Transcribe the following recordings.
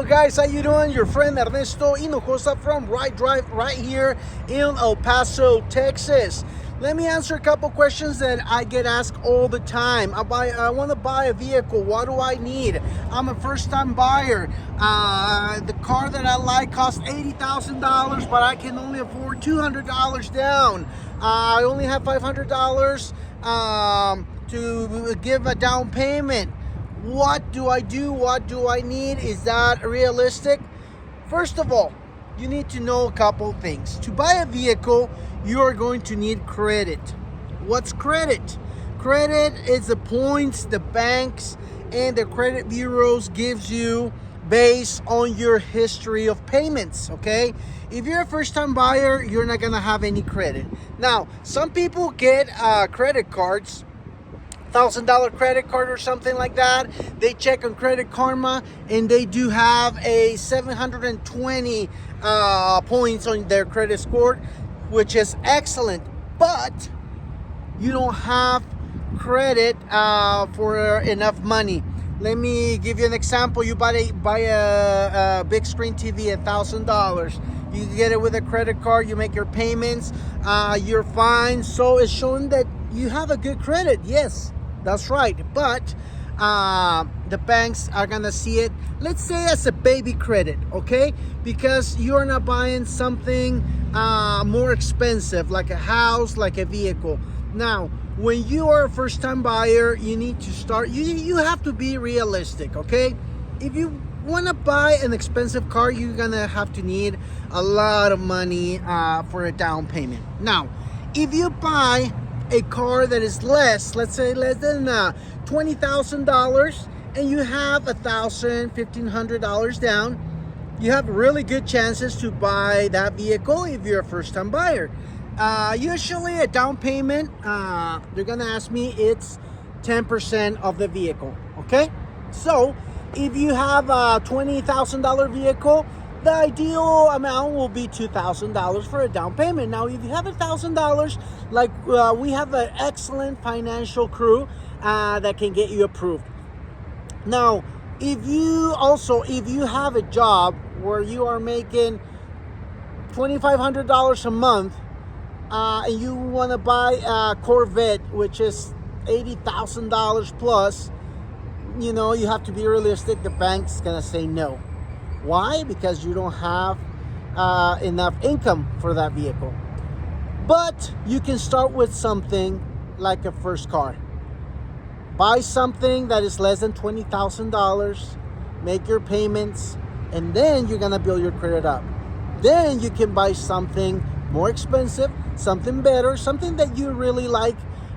guys, how you doing? Your friend Ernesto Hinojosa from Right Drive right here in El Paso, Texas. Let me answer a couple questions that I get asked all the time. I want to buy a vehicle. What do I need? I'm a first-time buyer. The car that I like costs $80,000, but I can only afford $200 down. I only have $500 to give a down payment. What do I do? What do I need? Is that realistic? First of all, you need to know a couple things. To buy a vehicle, you are going to need credit. What's credit? Credit is the points the banks and the credit bureaus gives you based on your history of payments, okay? If you're a first-time buyer, you're not gonna have any credit. Now, some people get credit cards, $1,000 credit card or something like that. They check on Credit Karma and they do have a 720 points on their credit score, which is excellent, but you don't have credit for enough money. Let me give you an example. You buy a big screen TV at $1,000. You get it with a credit card, you make your payments, you're fine. So it's showing that you have a good credit. Yes, that's right. But the banks are gonna see it, let's say, as a baby credit, okay? Because you're not buying something more expensive, like a house, like a vehicle. Now, when you are a first-time buyer, you need to start, you have to be realistic, okay? If you want to buy an expensive car, you're gonna have to need a lot of money for a down payment. Now, if you buy a car that is less, let's say less than $20,000, and you have $1,000, $1,500 down, you have really good chances to buy that vehicle if you're a first-time buyer. Usually a down payment, they're gonna ask me, it's 10% of the vehicle, okay? So if you have a $20,000 vehicle, the ideal amount will be $2,000 for a down payment. Now, if you have $1,000, like we have an excellent financial crew that can get you approved. Now, if you have a job where you are making $2,500 a month, and you want to buy a Corvette, which is $80,000 plus, you know, you have to be realistic. The bank's gonna say no. Why? Because you don't have enough income for that vehicle. But you can start with something like a first car. Buy something that is less than $20,000, make your payments, and then you're gonna build your credit up. Then you can buy something more expensive, something better, something that you really like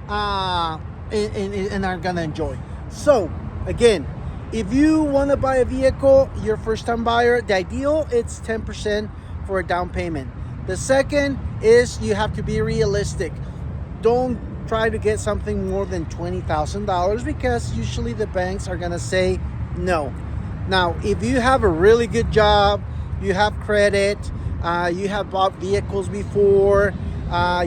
and are gonna enjoy. So again, if you want to buy a vehicle, you're a first-time buyer, the ideal, it's 10% for a down payment. The second is you have to be realistic. Don't try to get something more than $20,000 because usually the banks are going to say no. Now, if you have a really good job, you have credit, you have bought vehicles before,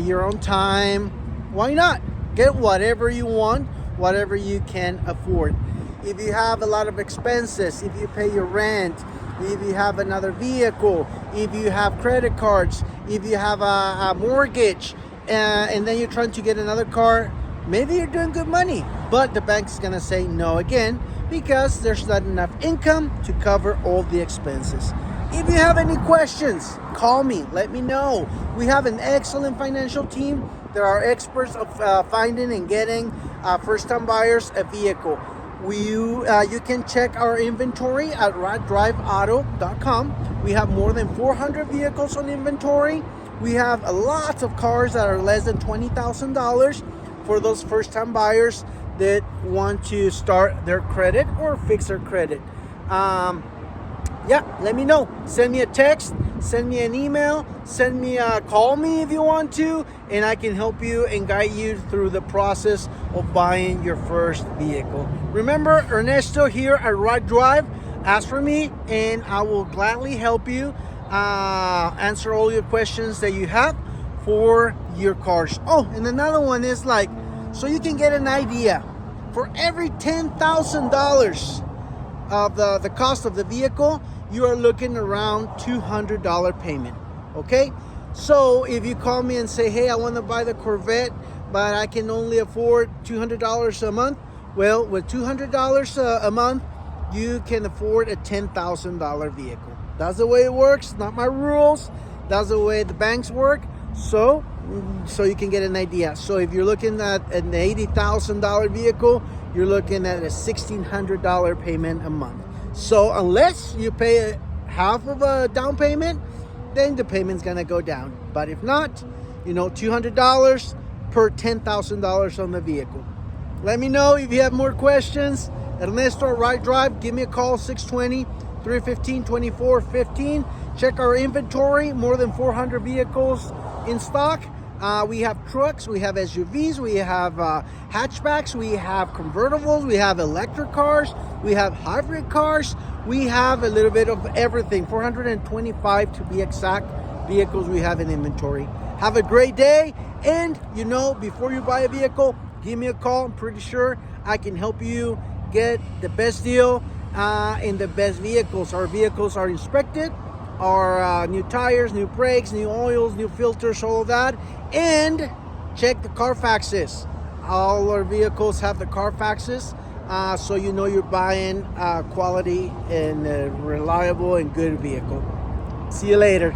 you're on time, why not? Get whatever you want, whatever you can afford. If you have a lot of expenses, if you pay your rent, if you have another vehicle, if you have credit cards, if you have a mortgage, and then you're trying to get another car, maybe you're doing good money, but the bank's gonna say no again because there's not enough income to cover all the expenses. If you have any questions, call me, let me know. We have an excellent financial team. There are experts of finding and getting first-time buyers a vehicle. You can check our inventory at rightdriveauto.com. We have more than 400 vehicles on inventory. We have a lot of cars that are less than $20,000 for those first-time buyers that want to start their credit or fix their credit. Let me know. Send me a text, send me an email, call me if you want to, and I can help you and guide you through the process of buying your first vehicle. Remember, Ernesto here at Right Drive. Ask for me and I will gladly help you answer all your questions that you have for your cars. Oh, and another one is so you can get an idea. For every $10,000 of the cost of the vehicle, you are looking around $200 payment. Okay, so if you call me and say, hey, I want to buy the Corvette, but I can only afford $200 a month, well, with $200 a month, you can afford a $10,000 vehicle. That's the way it works. Not my rules. That's the way the banks work. So you can get an idea. So if you're looking at an $80,000 vehicle, you're looking at a $1,600 payment a month. So unless you pay half of a down payment, then the payment's gonna go down. But if not, $200 per $10,000 on the vehicle. Let me know if you have more questions. Ernesto at Right Drive, give me a call, 620-315-2415. Check our inventory, more than 400 vehicles in stock. We have trucks, we have SUVs, we have hatchbacks, we have convertibles, we have electric cars, we have hybrid cars, we have a little bit of everything. 425 to be exact vehicles we have in inventory. Have a great day, and before you buy a vehicle, give me a call. I'm pretty sure I can help you get the best deal in the best vehicles. Our vehicles are inspected, our new tires, new brakes, new oils, new filters, all of that. And check the Carfaxes. All our vehicles have the Carfaxes, so you're buying quality and a reliable and good vehicle. See you later.